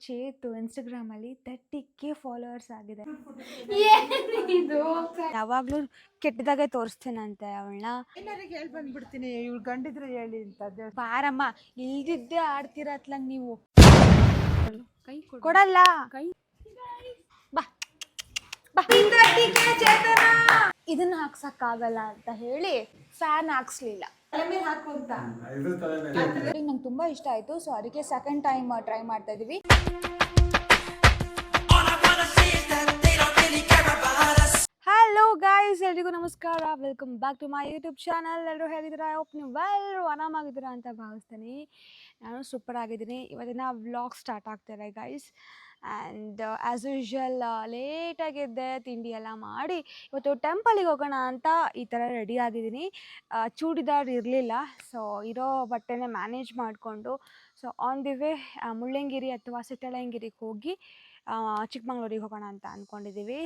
ಚೇತು ಇನ್ಸ್ಟಾಗ್ರಾಮಲ್ಲಿ 30K followers ಆಗಿದೆ. ಇದು ಯಾವಾಗಲೂ ಕೆಟ್ಟದಾಗೆ ತೋರಿಸ್ತೇನಂತೆ ಅವಳನ್ನ. ಎಲ್ಲರಿಗೆ ಹೇಳಿ ಬಂದ್ಬಿಡ್ತೀನಿ, ಇವ್ಳು ಗಂಡಿದ್ರೆ ಹೇಳಿ ಅಂತ. ಬಾರಮ್ಮ, ಇಲ್ದಿದ್ದೆ ಆಡ್ತಿರತ್ಲಂಗ್ ನೀವು. ಕೈ ಕೊಡಲ್ಲ. ಕೈ ಬಾ ಬಾ. ಇದನ್ನ ಹಾಕ್ಸಕ್ಕಾಗಲ್ಲ ಅಂತ ಹೇಳಿ ಫ್ಯಾನ್ ಹಾಕ್ಸ್ಲಿಲ್ಲ. ನಂಗೆ ತುಂಬಾ ಇಷ್ಟ ಆಯ್ತು, ಸೊ ಅದಕ್ಕೆ ಸೆಕೆಂಡ್ ಟೈಮ್ ಟ್ರೈ ಮಾಡ್ತಾ ಇದೀವಿ. ಹಲೋ ಗೈಸ್, ಎಲ್ರಿಗೂ ನಮಸ್ಕಾರ. Welcome back to my YouTube channel. ಎಲ್ಲರೂ ಹೇಗಿದ್ದೀರಾ? ನೀವು ಎಲ್ಲರೂ ಆರಾಮಾಗಿದ್ದೀರಾ ಅಂತ ಭಾವಿಸ್ತೀನಿ. ನಾನು ಸೂಪರ್ ಆಗಿದ್ದೀನಿ. ಇವತ್ತಿನ ವ್ಲಾಗ್ ಸ್ಟಾರ್ಟ್ ಆಗ್ತಾರೆ ಗೈಸ್. ಆ್ಯಂಡ್ ಆ್ಯಸ್ ಯೂಶ್ವಲ್ ಲೇಟಾಗಿದ್ದೆ, ತಿಂಡಿ ಎಲ್ಲ ಮಾಡಿ ಇವತ್ತು ಟೆಂಪಲಿಗೆ ಹೋಗೋಣ ಅಂತ ಈ ಥರ ರೆಡಿ ಆಗಿದ್ದೀನಿ. ಚೂಡಿದಾರ್ ಇರಲಿಲ್ಲ, ಸೊ ಇರೋ ಬಟ್ಟೆನೇ ಮ್ಯಾನೇಜ್ ಮಾಡಿಕೊಂಡು so on the way Mullayanagiri ಅಥವಾ ಸಿಟ್ಟಳಯ್ಯನಗಿರಿಗೆ ಹೋಗಿ ಚಿಕ್ಕಮಂಗ್ಳೂರಿಗೆ ಹೋಗೋಣ ಅಂತ ಅಂದ್ಕೊಂಡಿದ್ದೀವಿ.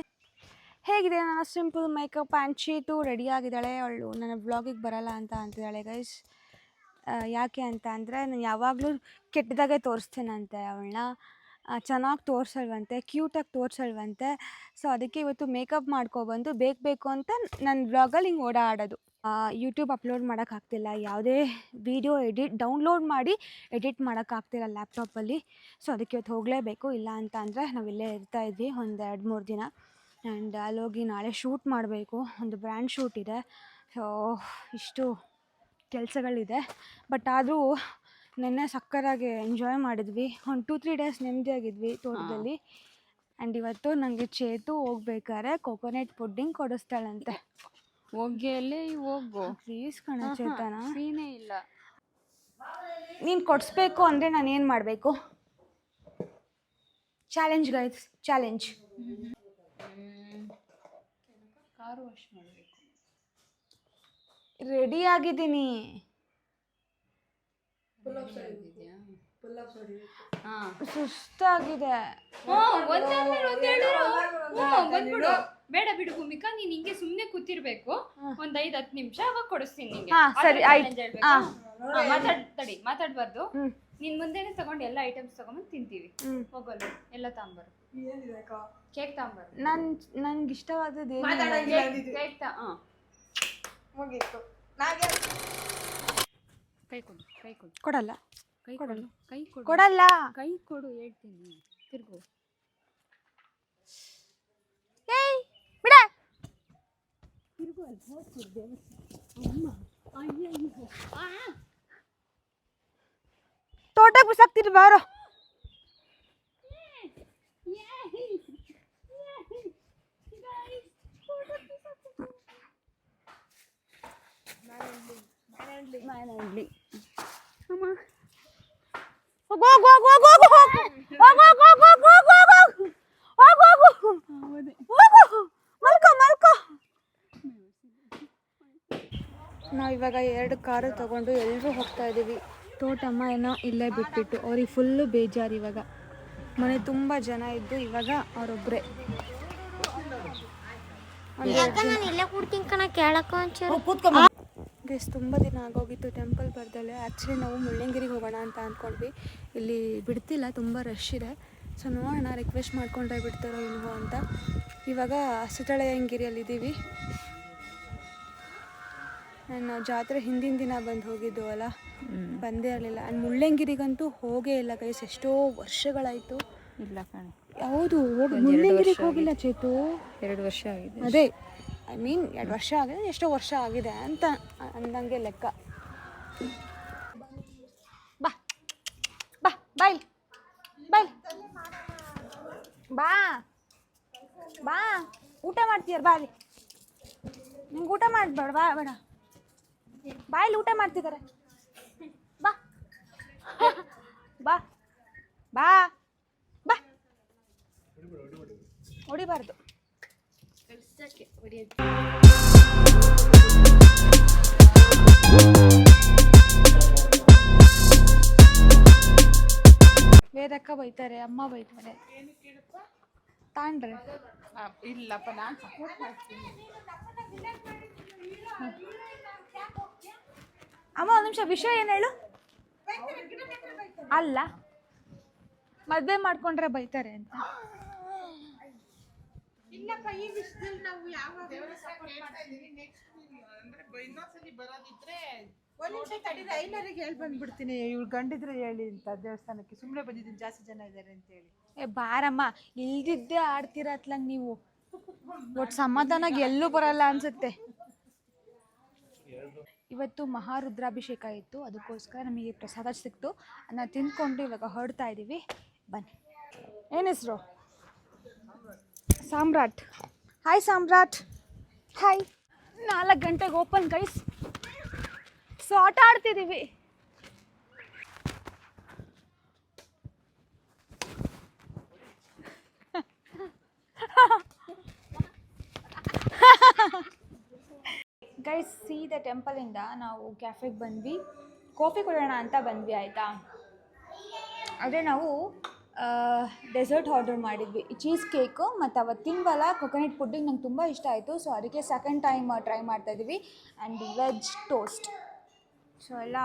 ಹೇಗಿದೆ ನನ್ನ ಸಿಂಪಲ್ ಮೇಕಪ್ ಆ್ಯಂಡ್ ಚೀತು ರೆಡಿ ಆಗಿದ್ದಾಳೆ. ಅವಳು ನನ್ನ ವ್ಲಾಗಿಗೆ ಬರಲ್ಲ ಅಂತ ಅಂತಿದ್ದಾಳೆ ಗೈಸ್. ಯಾಕೆ ಅಂತ ಅಂದರೆ ನಾನು ಯಾವಾಗಲೂ ಕೆಟ್ಟದಾಗೆ ತೋರಿಸ್ತೇನಂತೆ ಅವಳನ್ನ. ಚೆನ್ನಾಗಿ ತೋರಿಸಲ್ವಂತೆ, ಕ್ಯೂಟಾಗಿ ತೋರಿಸಲ್ವಂತೆ. ಸೊ ಅದಕ್ಕೆ ಇವತ್ತು ಮೇಕಪ್ ಮಾಡ್ಕೊಬಂದು ಬೇಕು ಅಂತ ನನ್ನ ವ್ಲಾಗಲ್ಲಿ ಹಿಂಗೆ ಓಡಾಡೋದು. ಯೂಟ್ಯೂಬ್ ಅಪ್ಲೋಡ್ ಮಾಡೋಕ್ಕಾಗ್ತಿಲ್ಲ, ಯಾವುದೇ ವೀಡಿಯೋ ಡೌನ್ಲೋಡ್ ಮಾಡಿ ಎಡಿಟ್ ಮಾಡೋಕ್ಕಾಗ್ತಿಲ್ಲ ಲ್ಯಾಪ್ಟಾಪಲ್ಲಿ. ಸೊ ಅದಕ್ಕೆ ಇವತ್ತು ಹೋಗಲೇಬೇಕು. ಇಲ್ಲ ಅಂತ ಅಂದರೆ ನಾವಿಲ್ಲೇ ಇರ್ತಾಯಿದ್ವಿ ಒಂದು 2-3 ದಿನ. ಆ್ಯಂಡ್ ಅಲ್ಲೋಗಿ ನಾಳೆ ಶೂಟ್ ಮಾಡಬೇಕು, ಒಂದು ಬ್ರ್ಯಾಂಡ್ ಶೂಟ್ ಇದೆ. ಸೊ ಇಷ್ಟು ಕೆಲಸಗಳಿದೆ. ಬಟ್ ಆದರೂ ನೆನ್ನೆ ಸಕ್ಕತ್ತಾಗಿ ಎಂಜಾಯ್ ಮಾಡಿದ್ವಿ. ಒಂದು 2-3 ಡೇಸ್ ನೆಮ್ಮದಿಯಾಗಿದ್ವಿ ತೋಟದಲ್ಲಿ. ಆ್ಯಂಡ್ ಇವತ್ತು ನನಗೆ ಚೇತು ಹೋಗ್ಬೇಕಾದ್ರೆ ಕೊಕೊನೆಟ್ ಪುಡ್ಡಿಂಗ್ ಕೊಡಿಸ್ತಾಳಂತೆ. ಹೋಗಿ ಅಲ್ಲಿ ಹೋಗು ಪ್ಲೀಸ್ ಕಣ ಚೇತನ, ಸೀನೇ ಇಲ್ಲ. ನೀನು ಕೊಡಿಸ್ಬೇಕು ಅಂದರೆ ನಾನು ಏನು ಮಾಡಬೇಕು? Challenge guys, challenge. Car wash ಮಾಡಬೇಕು. ರೆಡಿ ಆಗಿದ್ದೀನಿ. ಸುಸ್ತಾಗಿದೆ. ಬೇಡ ಬಿಡು ಭೂಮಿಕಾ, ನೀನ್ ಹಿಂಗೆ ಸುಮ್ನೆ ಕೂತಿರ್ಬೇಕು. ಒಂದ್ 5-10 ನಿಮಿಷ, ಅವಾಗ ಕೊಡಿಸ್ತೀನಿ ನಿಂಗೆ. ಸರಿ ಆಯ್ತು. ಮಾತಾಡ್ಬಾರ್ದು. ನಿನ್ ಮುಂದೆನೆ ತಗೊಂಡು ಎಲ್ಲ ಐಟಮ್ಸ್ ತಗೊಂಡ್ಬಂದು ತಿಂತೀವಿ. ಹೋಗಲ್ಲ, ಎಲ್ಲ ತಾಂಬರು. ಕೇಕ್ ತಾಂಬರು. ನನ್ಗೆ ಇಷ್ಟವಾದದ್ದು ಕೇಕ್ ಕೈ ಕೊಡು, ಕೈ ಕೊಡು. ಕೊಡಲ್ಲ. ಕೈ ಕೊಡಲ್ಲ, ಕೈ ಕೊಡು. ಕೊಡಲ್ಲ. ಕೈ ಕೊಡು ಹೇಳ್ತೀನಿ. ತಿರ್ಗು. ಏಯ್ ಬಿಡ. ತಿರ್ಗು ಅಲ್ಲಿ ಹೋಗ್ತಿದ್ದೆ. ಅಮ್ಮ ಅಯ್ಯೋ, ತೋಟಕ್ಕೆ ಬಿಸಾಕ್ತಿರಿ ಬಾರೋ. ನಾವಿವಾಗ 2 ಕಾರು ತಗೊಂಡು ಎಲ್ಲರೂ ಹೋಗ್ತಾ ಇದ್ದೀವಿ. ತೋಟಮ್ಮ ಏನೋ ಇಲ್ಲೇ ಬಿಟ್ಬಿಟ್ಟು ಅವ್ರಿಗೆ ಫುಲ್ಲು ಬೇಜಾರು. ಇವಾಗ ಮನೆ ತುಂಬ ಜನ ಇದ್ದು ಇವಾಗ ಅವರೊಬ್ಬರೇ. ಗೈಸ್, ತುಂಬ ದಿನ ಆಗೋಗಿತ್ತು ಟೆಂಪಲ್ ಬರ್ದಲ್ಲೇ. ಆ್ಯಕ್ಚುಲಿ ನಾವು ಮುಳ್ಳಯ್ಯನಗಿರಿಗೆ ಹೋಗೋಣ ಅಂತ ಅಂದ್ಕೊಂಡ್ವಿ. ಇಲ್ಲಿ ಬಿಡ್ತಿಲ್ಲ, ತುಂಬ ರಶ್ ಇದೆ. ಸೊ ನೋಡೋಣ, ರಿಕ್ವೆಸ್ಟ್ ಮಾಡ್ಕೊಂಡ್ರೆ ಬಿಡ್ತಾರೋ ಇಲ್ವೋ ಅಂತ. ಇವಾಗ ಸಿಟ್ಟಳಯ್ಯನಗಿರಿಯಲ್ಲಿದ್ದೀವಿ. ನಾನು ಜಾತ್ರೆ ಹಿಂದಿನ ದಿನ ಬಂದು ಹೋಗಿದ್ದು ಅಲ್ಲ, ಬಂದೇ ಇರಲಿಲ್ಲ. ಆ್ಯಂಡ್ ಮುಳ್ಳಯ್ಯನಗಿರಿಗಂತೂ ಹೋಗೇ ಇಲ್ಲ ಗೈಸ್, ಎಷ್ಟೋ ವರ್ಷಗಳಾಯಿತು. ಇಲ್ಲ ಕಣೆ, ಹೌದು, ಮುಳ್ಳಯ್ಯನಗಿರಿಗೆ ಹೋಗಿಲ್ಲ ಚೇತು. 2 ವರ್ಷ ಆಗಿದೆ. ಅದೇ ಐ ಮೀನ್ 2 ವರ್ಷ ಆಗಿದೆ, ಎಷ್ಟೋ ವರ್ಷ ಆಗಿದೆ ಅಂತ ಅಂದಂಗೆ ಲೆಕ್ಕ. ಬಾ ಬಾ ಬಾಯ್ ಬಾಯ್ ಬಾ ಬಾ. ಊಟ ಮಾಡ್ತೀಯಾರ? ಬಾ ಅಲ್ಲಿ. ನಿಮ್ಗೆ ಊಟ ಮಾಡಬೇಡ, ಬಾ ಬೇಡ, ಬಾಯಲ್ಲಿ ಊಟ ಮಾಡ್ತಿದ್ದಾರೆ. ಬಾ ಬಾ ಬಾ ಬಾ. ಹೊಡಿಬಾರ್ದು. ವೇದಕ್ಕ ಬೈತಾರೆ, ಅಮ್ಮ ಬೈತಾರೆ. ತಾಂಡ್ರೆ ಇಲ್ಲಪ್ಪ, ನಾನು ಸಪೋರ್ಟ್ ಮಾಡ್ತೀನಿ. ಅಮ್ಮ ಒಂದು ನಿಮಿಷ, ವಿಷಯ ಏನು ಹೇಳು. ಅಲ್ಲ ಮದುವೆ ಮಾಡ್ಕೊಂಡ್ರೆ ಬೈತಾರೆ ಅಂತ. ಇಲ್ಲಪ್ಪ, ಈ ವಿಷಯದಲ್ಲಿ ನಾವು ಯಾವಾಗ ಸಪೋರ್ಟ್ ಮಾಡ್ತೀವಿ. ಇನ್ನೊಂದ್ಸಲಿ ಬರೋದಿದ್ರೆ ಒಂದ್ ನಿಮಿಷ ತಡೀರಿ, ಐನರಿಗೆ ಹೇಳಿ ಬಂದ್ಬಿಡ್ತೀನಿ. ಇವ್ಳು ಗಂಡಿದ್ರೆ ಹೇಳಿ ಅಂತ ದೇವಸ್ಥಾನಕ್ಕೆ ಸುಮ್ಮನೆ ಬಂದಿದ್ದೀನಿ, ಜಾಸ್ತಿ ಜನ ಇದ್ದಾರೆ ಅಂತ ಹೇಳಿ. ಏ ಬಾರಮ್ಮ, ಇಲ್ದಿದ್ದೇ ಆಡ್ತಿರತ್ಲಂಗೆ ನೀವು. ಒಟ್ಟು ಸಮಾಧಾನಾಗಿ ಎಲ್ಲೂ ಬರಲ್ಲ ಅನ್ಸುತ್ತೆ. ಇವತ್ತು ಮಹಾರುದ್ರಾಭಿಷೇಕ ಇತ್ತು, ಅದಕ್ಕೋಸ್ಕರ ನಮಗೆ ಪ್ರಸಾದ ಸಿಕ್ತು. ಅದನ್ನ ತಿಂದ್ಕೊಂಡು ಇವಾಗ ಹೊರಡ್ತಾ ಇದ್ದೀವಿ. ಬನ್ನಿ. ಏನು ಹೆಸರು? ಸಾಮ್ರಾಟ್. ಹಾಯ್ ಸಾಮ್ರಾಟ್. ಹಾಯ್. 4 ಗಂಟೆಗೆ ಓಪನ್ ಗೈಸ್. ಸೊ ಆಟ ಆಡ್ತಿದ್ದೀವಿ. ಗೈಸ್ ಸಿ ದ ಟೆಂಪಲಿಂದ ನಾವು ಕ್ಯಾಫೆಗೆ ಬಂದ್ವಿ, ಕಾಫಿ ಕೊಡೋಣ ಅಂತ ಬಂದ್ವಿ ಆಯಿತಾ. ಅದೇ ನಾವು ಡೆಸರ್ಟ್ ಆರ್ಡರ್ ಮಾಡಿದ್ವಿ, ಚೀಸ್ ಕೇಕು ಮತ್ತು ಅವತ್ತು ತಿನ್ವಲ್ಲ ಕೊಕೊನಟ್ ಪುಡ್ಡಿಂಗ್ ನಂಗೆ ತುಂಬ ಇಷ್ಟ ಆಯಿತು. ಸೊ ಅದಕ್ಕೆ ಸೆಕೆಂಡ್ ಟೈಮ್ ಟ್ರೈ ಮಾಡ್ತಾಯಿದ್ದೀವಿ. And veg toast. ಸೊ ಎಲ್ಲ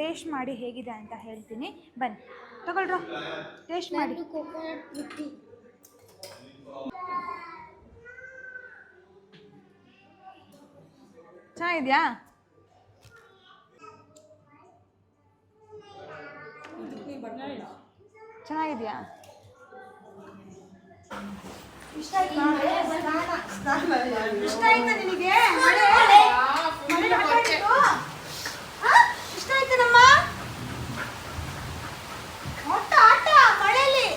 ಟೇಸ್ಟ್ ಮಾಡಿ ಹೇಗಿದೆ ಅಂತ ಹೇಳ್ತೀನಿ. ಬನ್ನಿ ತಗೊಳ್ರ, ಟೇಸ್ಟ್ ಮಾಡಿ. ಚೆನ್ನಾಗಿದೆಯಾ? ಚೆನ್ನಾಗಿದೆಯಾ? ಇಷ್ಟ ಆಯ್ತಾ ನಿನಗೆ? ಇಷ್ಟ ಆಯ್ತೇನಮ್ಮ? ಆಟ ಮಳೆಯಲ್ಲಿ,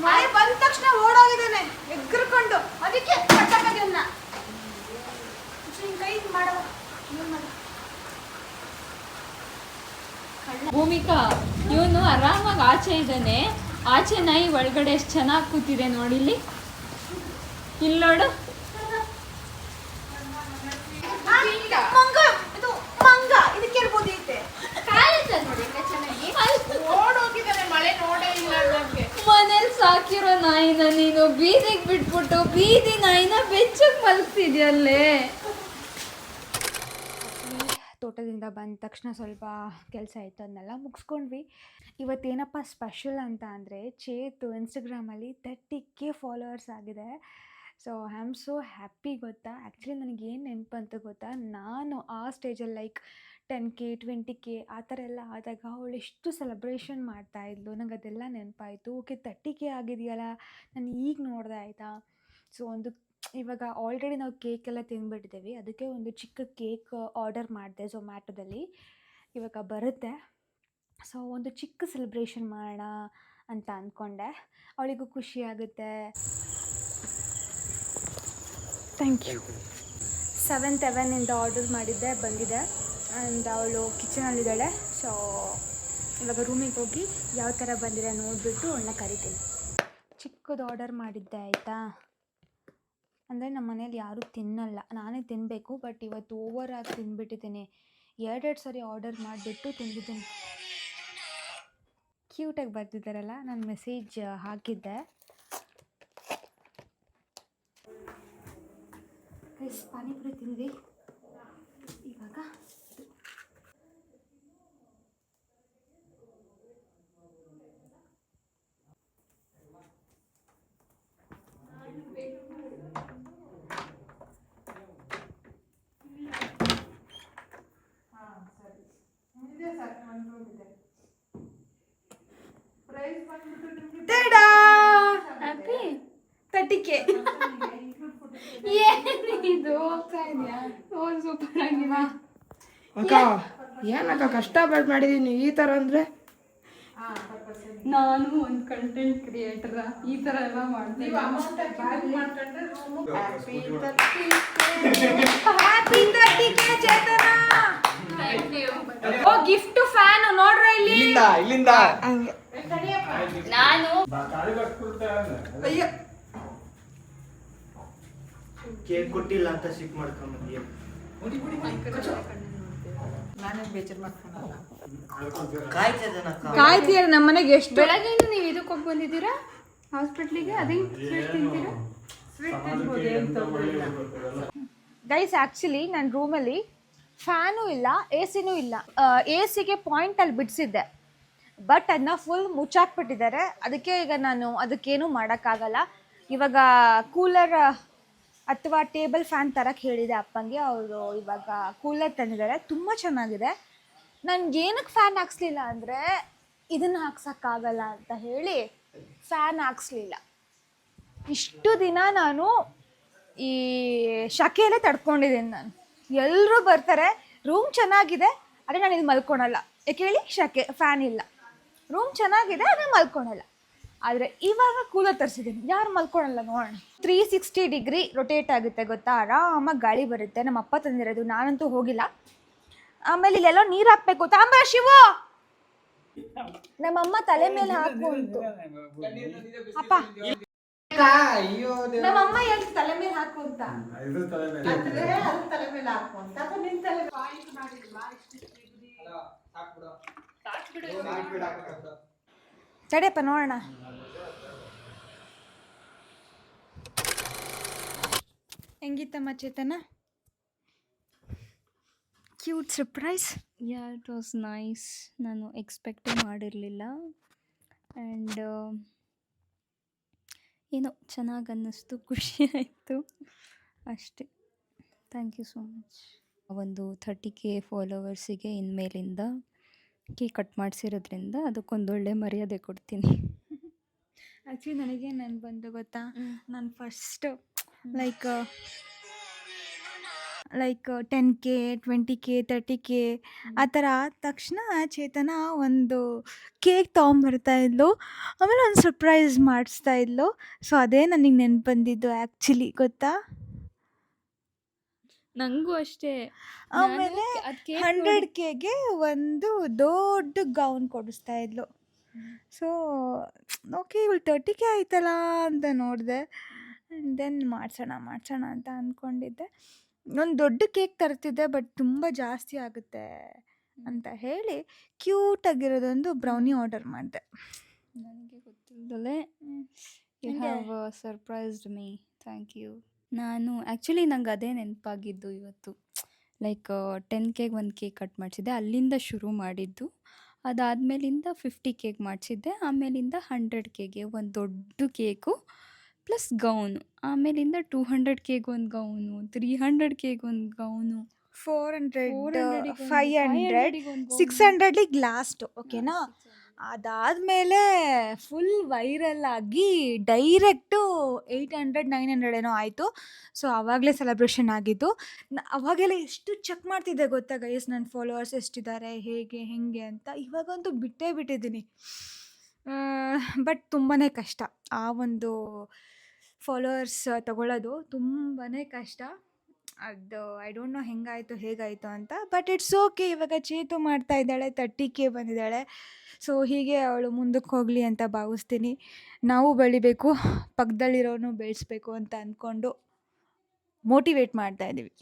ಮಳೆ ಬಂದ ತಕ್ಷಣ ಓಡೋಗಿದ್ದಾನೆ ಎಗ್ರಕೊಂಡು. ಅದಕ್ಕೆ ಕಟ್ಟಕದನ್ನ ಕೈ ಮಾಡವ. ಭೂಮಿಕಾ, ಇವನು ಆರಾಮಾಗಿ ಆಚೆ ಇದ್ದಾನೆ. ಆಚೆ ನಾಯಿ ಒಳಗಡೆ ಎಷ್ಟು ಚೆನ್ನಾಗಿ ಕೂತಿದೆ ನೋಡಿಲ್ಲಿ. ಇಲ್ಲಿ ನೋಡು. ಮಂಗ, ಇದು ಮಂಗ, ಇದಕ್ಕೆ ಇರ್ಬೋದು. ಐತೆ ಓಡೋಗಿದ್ದಾನೆ, ಮಳೆ ನೋಡೇ ಇಲ್ಲ ನಮ್ಗೆ. ಮನೇಲಿ ಸಾಕಿರೋ ನಾಯಿನ ನೀನು ಬೀದಿಗೆ ಬಿಟ್ಬಿಟ್ಟು ಬೀದಿ ನಾಯಿನ ಬೆಚ್ಚಗೆ ಮಲಗ್ತಿದ್ಯಲ್ಲೇ. ತೋಟದಿಂದ ಬಂದ ತಕ್ಷಣ ಸ್ವಲ್ಪ ಕೆಲಸ ಇತ್ತು, ಅದನ್ನೆಲ್ಲ ಮುಗಿಸ್ಕೊಂಡ್ವಿ. ಇವತ್ತೇನಪ್ಪ ಸ್ಪೆಷಲ್ ಅಂತ ಅಂದರೆ, ಚೇತು ಇನ್ಸ್ಟಾಗ್ರಾಮಲ್ಲಿ 30K ಫಾಲೋವರ್ಸ್ ಆಗಿದೆ. So I am so happy. ಗೊತ್ತಾ, ಆ್ಯಕ್ಚುಲಿ ನನಗೇನು ನೆನಪಂತ ಗೊತ್ತಾ, ನಾನು ಆ ಸ್ಟೇಜಲ್ಲಿ ಲೈಕ್ 10K 20K ಆ ಥರ ಎಲ್ಲ ಆದಾಗ ಅವಳು ಎಷ್ಟು ಸೆಲೆಬ್ರೇಷನ್ ಮಾಡ್ತಾಯಿದ್ಲು, ನಂಗೆ ಅದೆಲ್ಲ ನೆನಪಾಯಿತು. ಓಕೆ 30K ಆಗಿದೆಯಲ್ಲ, ನಾನು ಈಗ ನೋಡಿದೆ ಆಯಿತಾ. ಸೊ ಇವಾಗ ಆಲ್ರೆಡಿ ನಾವು ಕೇಕೆಲ್ಲ ತಿಂದುಬಿಟ್ಟಿದ್ದೀವಿ, ಅದಕ್ಕೆ ಒಂದು ಚಿಕ್ಕ ಕೇಕ್ ಆರ್ಡರ್ ಮಾಡಿದೆ ಝೊಮ್ಯಾಟೊದಲ್ಲಿ. ಇವಾಗ ಬರುತ್ತೆ. ಸೊ ಒಂದು ಚಿಕ್ಕ ಸೆಲೆಬ್ರೇಷನ್ ಮಾಡೋಣ ಅಂತ ಅಂದ್ಕೊಂಡೆ. ಅವಳಿಗೂ ಖುಷಿ ಆಗುತ್ತೆ. Thank you. 7-11 ಆರ್ಡರ್ ಮಾಡಿದ್ದೆ, ಬಂದಿದೆ. ಆ್ಯಂಡ್ ಅವಳು ಕಿಚನಲ್ಲಿದ್ದಾಳೆ. ಸೊ ಇವಾಗ ರೂಮಿಗೆ ಹೋಗಿ ಯಾವ ಥರ ಬಂದಿದೆ ನೋಡಿಬಿಟ್ಟು ಅವಳನ್ನ ಕರಿತೀನಿ. ಚಿಕ್ಕದು ಆರ್ಡರ್ ಮಾಡಿದ್ದೆ ಆಯಿತಾ. ಅಂದರೆ ನಮ್ಮ ಮನೇಲಿ ಯಾರೂ ತಿನ್ನಲ್ಲ, ನಾನೇ ತಿನ್ನಬೇಕು. ಬಟ್ ಇವತ್ತು ಓವರಾಗಿ ತಿಂದುಬಿಟ್ಟಿದ್ದೀನಿ. 2 ಸರಿ ಆರ್ಡರ್ ಮಾಡಿಬಿಟ್ಟು ತಿಂದಿದ್ದೀನಿ. ಕ್ಯೂಟಾಗಿ ಬರ್ತಿದ್ದಾರಲ್ಲ, ನಾನು ಮೆಸೇಜ್ ಹಾಕಿದ್ದೆ. ಪಾನಿಪುರಿ ತಿಂದ್ವಿ. ಇವಾಗ ಹ್ಯಾಪಿ 30K. ಏನಿದು ಹೋಗ್ತಾ ಇದೆಯಾ? ಓ ಸೂಪರ್ ಆಗಿದೆ ಅಕ್ಕ. ಏನಕ್ಕ ಕಷ್ಟಪಟ್ಟು ಮಾಡಿದೀನಿ ಈ ಥರ ಅಂದರೆ. ನಾನು ಒಂದು ಕಂಟೆಂಟ್ ಕ್ರಿಯೇಟರ್, ಈ ಥರ ಎಲ್ಲ ಮಾಡ್ತೀನಿ. ಹ್ಯಾಪಿ 30K ಚೇತನ. ಓ ಗಿಫ್ಟ್ ಫ್ಯಾನ್ ನೋಡ್ರ ಇಲ್ಲಿ. ಇಲ್ಲಿಂದ ನಾನು ಕೇಕ್ ಕೊಟ್ಟಿಲ್ಲ ಅಂತ ಸಿಕ್ ಮಾಡ್ಕೊಂಡ್ಬಂದಿಯ. ನಾನೇ ಬೇಜಾರು ಮಾಡ್ಕೊಳಲ್ಲ. ಕಾಯ್ತೀರ ನಮ್ಮ ಮನೆಗೆ ಎಷ್ಟು ಬೆಳಗ್ಗೆಯಿಂದ ನೀವು ಇದಕ್ಕೆ ಹೋಗಿ ಬಂದಿದ್ದೀರಾ ಹಾಸ್ಪಿಟ್ಲಿಗೆ? ಅದೇ ಸ್ವೀಟ್ ತಿಂತೀರಾ? ಸ್ವೀಟ್ ತಿನ್ಬೋದು, ಏನು ತೊಂದರೆ ಇಲ್ಲ. ಗೈಸ್ ಆ್ಯಕ್ಚುಲಿ ನನ್ನ ರೂಮಲ್ಲಿ ಫ್ಯಾನು ಇಲ್ಲ, AC ಇಲ್ಲ. AC ಗೆ ಪಾಯಿಂಟಲ್ಲಿ ಬಿಡಿಸಿದ್ದೆ. ಬಟ್ ಅದನ್ನ ಫುಲ್ ಮುಚ್ಚಾಕ್ಬಿಟ್ಟಿದ್ದಾರೆ. ಅದಕ್ಕೆ ಈಗ ನಾನು ಅದಕ್ಕೇನು ಮಾಡೋಕ್ಕಾಗಲ್ಲ. ಇವಾಗ ಕೂಲರ್ ಅಥವಾ ಟೇಬಲ್ ಫ್ಯಾನ್ ತರಕ್ಕೆ ಹೇಳಿದೆ ಅಪ್ಪಂಗೆ. ಅವರು ಇವಾಗ ಕೂಲರ್ ತಂದಿದ್ದಾರೆ, ತುಂಬ ಚೆನ್ನಾಗಿದೆ. ನನಗೆ ಏನಕ್ಕೆ ಫ್ಯಾನ್ ಹಾಕ್ಸ್ಲಿಲ್ಲ ಅಂದರೆ ಇದನ್ನು ಹಾಕ್ಸೋಕ್ಕಾಗಲ್ಲ ಅಂತ ಹೇಳಿ ಫ್ಯಾನ್ ಹಾಕ್ಸ್ಲಿಲ್ಲ. ಇಷ್ಟು ದಿನ ನಾನು ಈ ಶಕೆಯಲ್ಲೇ ತಡ್ಕೊಂಡಿದ್ದೀನಿ. ನಾನು ಎಲ್ಲರೂ ಬರ್ತಾರೆ, ರೂಮ್ ಚೆನ್ನಾಗಿದೆ ಆದರೆ ನಾನು ಇದು ಮಲ್ಕೊಳಲ್ಲ. ಯಾಕೆ ಹೇಳಿ? ಶಕೆ, ಫ್ಯಾನ್ ಇಲ್ಲ. ರೂಮ್ ಚೆನ್ನಾಗಿದೆ ಆದರೆ ಮಲ್ಕೊಳಲ್ಲ. ಆದರೆ ಇವಾಗ ಕೂಲರ್ ತರಿಸಿದ್ದೀನಿ, ಯಾರು ಮಲ್ಕೊಳಲ್ಲ ನೋಡೋಣ. 360 ಡಿಗ್ರಿ ರೊಟೇಟ್ ಆಗುತ್ತೆ ಗೊತ್ತಾ, ಆರಾಮಾಗಿ ಗಾಳಿ ಬರುತ್ತೆ. ನಮ್ಮ ಅಪ್ಪ ತಂದಿರೋದು, ನಾನಂತೂ ಹೋಗಿಲ್ಲ. ಆಮೇಲೆ ಇಲ್ಲೆಲ್ಲೋ ನೀರು ಹಾಕ್ಬೇಕು. ತಾಂಬ ಶಿವು, ನಮ್ಮಮ್ಮ ತಲೆ ಮೇಲೆ ಹಾಕು ಅಂತು. ಅಪ್ಪ, ನಮ್ಮಮ್ಮ ಹೇಳ್ತು ತಲೆ ಮೇಲೆ ಹಾಕು ಅಂತ. ಅಂದ್ರೆ ಅದು ತಲೆ ಮೇಲೆ ಹಾಕುವಂತ ಅಥವಾ ನಿನ್ ತಲೆ ಪಾಯಿಂಟ್ ಮಾಡಿಲ್ವಾ? ತಡೆಯಪ್ಪ ನೋಡೋಣ. ಹೆಂಗಿತ್ತಮ್ಮ Chetana? Cute surprise. Yeah, it was nice. ನಾನು ಎಕ್ಸ್ಪೆಕ್ಟೇ ಮಾಡಿರಲಿಲ್ಲ. ಆ್ಯಂಡ್ ಏನೋ ಚೆನ್ನಾಗಿ ಅನ್ನಿಸ್ತು, ಖುಷಿ ಆಯಿತು ಅಷ್ಟೇ. Thank you so much. ಒಂದು 30K ಫಾಲೋವರ್ಸಿಗೆ ಇನ್ಮೇಲಿಂದ ಕೇಕ್ ಕಟ್ ಮಾಡಿಸಿರೋದ್ರಿಂದ ಅದಕ್ಕೊಂದೊಳ್ಳೆ ಮರ್ಯಾದೆ ಕೊಡ್ತೀನಿ. ಆ್ಯಕ್ಚುಲಿ ನನಗೆ ನಾನು ಬಂದು ಗೊತ್ತಾ, ನಾನು first like 10K 20K 30K ಆ ಥರ ಆದ ತಕ್ಷಣ ಚೇತನ ಒಂದು ಕೇಕ್ ತೊಗೊಂಬರ್ತಾಯಿದ್ಲು, ಆಮೇಲೆ ಒಂದು ಸರ್ಪ್ರೈಸ್ ಮಾಡಿಸ್ತಾಯಿದ್ಲು. ಸೊ ಅದೇ ನನಗೆ ನೆನ್ಪು ಬಂದಿದ್ದು ಆ್ಯಕ್ಚುಲಿ ಗೊತ್ತಾ. ನನಗೂ ಅಷ್ಟೇ. ಆಮೇಲೆ 100Kಗೆ ಒಂದು ದೊಡ್ಡ ಗೌನ್ ಕೊಡಿಸ್ತಾಯಿದ್ಲು. ಸೊ ಓಕೆ, ಇವಳು 30K ಆಯ್ತಲ್ಲ ಅಂತ ನೋಡಿದೆ. ದೆನ್ ಮಾಡ್ಸೋಣ ಅಂತ ಅಂದ್ಕೊಂಡಿದ್ದೆ. ಒಂದು ದೊಡ್ಡ ಕೇಕ್ ತರ್ತಿದ್ದೆ, ಬಟ್ ತುಂಬ ಜಾಸ್ತಿ ಆಗುತ್ತೆ ಅಂತ ಹೇಳಿ ಕ್ಯೂಟಾಗಿರೋದೊಂದು ಬ್ರೌನಿ ಆರ್ಡರ್ ಮಾಡಿದೆ. ನನಗೆ ಗೊತ್ತಿಲ್ಲದಲೇ you have surprised me. Thank you. ನಾನು ಆ್ಯಕ್ಚುಲಿ ನಂಗೆ ಅದೇ ನೆನಪಾಗಿದ್ದು ಇವತ್ತು. ಲೈಕ್ 10Kಗೆ ಒಂದು ಕೇಕ್ ಕಟ್ ಮಾಡಿಸಿದ್ದೆ, ಅಲ್ಲಿಂದ ಶುರು ಮಾಡಿದ್ದು. ಅದಾದಮೇಲಿಂದ 50Kಗೆ ಮಾಡಿಸಿದ್ದೆ, ಆಮೇಲಿಂದ 100Kಗೆ ಒಂದು ದೊಡ್ಡ ಕೇಕು ಪ್ಲಸ್ ಗೌನು, ಆಮೇಲಿಂದ 200Kಗೆ ಒಂದು ಗೌನು, 300Kಗೆ ಒಂದು ಗೌನು, 400 400 ಗೆ 500 ಒಂದು 600ಗೆ ಲಾಸ್ಟು. ಓಕೆನಾ? ಅದಾದಮೇಲೆ ಫುಲ್ ವೈರಲ್ ಆಗಿ ಡೈರೆಕ್ಟು 800 900 ಏನೋ ಆಯಿತು. ಸೊ ಆವಾಗಲೇ ಸೆಲೆಬ್ರೇಷನ್ ಆಗಿದ್ದು. ಅವಾಗೆಲ್ಲ ಎಷ್ಟು ಚೆಕ್ ಮಾಡ್ತಿದ್ದೆ ಗೊತ್ತಾ ಗೈಸ್, ನನ್ನ ಫಾಲೋವರ್ಸ್ ಎಷ್ಟಿದ್ದಾರೆ, ಹೇಗೆ ಹೆಂಗೆ ಅಂತ. ಇವಾಗಂತೂ ಬಿಟ್ಟೇ ಬಿಟ್ಟಿದ್ದೀನಿ. ಬಟ್ ತುಂಬಾ ಕಷ್ಟ ಆ ಒಂದು ಫಾಲೋವರ್ಸ್ ತಗೊಳ್ಳೋದು, ತುಂಬಾ ಕಷ್ಟ ಅದು. ಐ ಡೋಂಟ್ ನೋ ಹೆಂಗಾಯಿತು ಹೇಗಾಯಿತು ಅಂತ. But it's okay. ಇವಾಗ ಚೇತು ಮಾಡ್ತಾ ಇದ್ದಾಳೆ, 30K ಬಂದಿದ್ದಾಳೆ. ಸೊ ಹೀಗೆ ಅವಳು ಮುಂದಕ್ಕೆ ಹೋಗಲಿ ಅಂತ ಭಾವಿಸ್ತೀನಿ. ನಾವು ಬೆಳಿಬೇಕು, ಪಕ್ಕದಲ್ಲಿರೋನು ಬೆಳೆಸ್ಬೇಕು ಅಂತ ಅಂದ್ಕೊಂಡು ಮೋಟಿವೇಟ್ ಮಾಡ್ತಾ ಇದ್ದೀವಿ.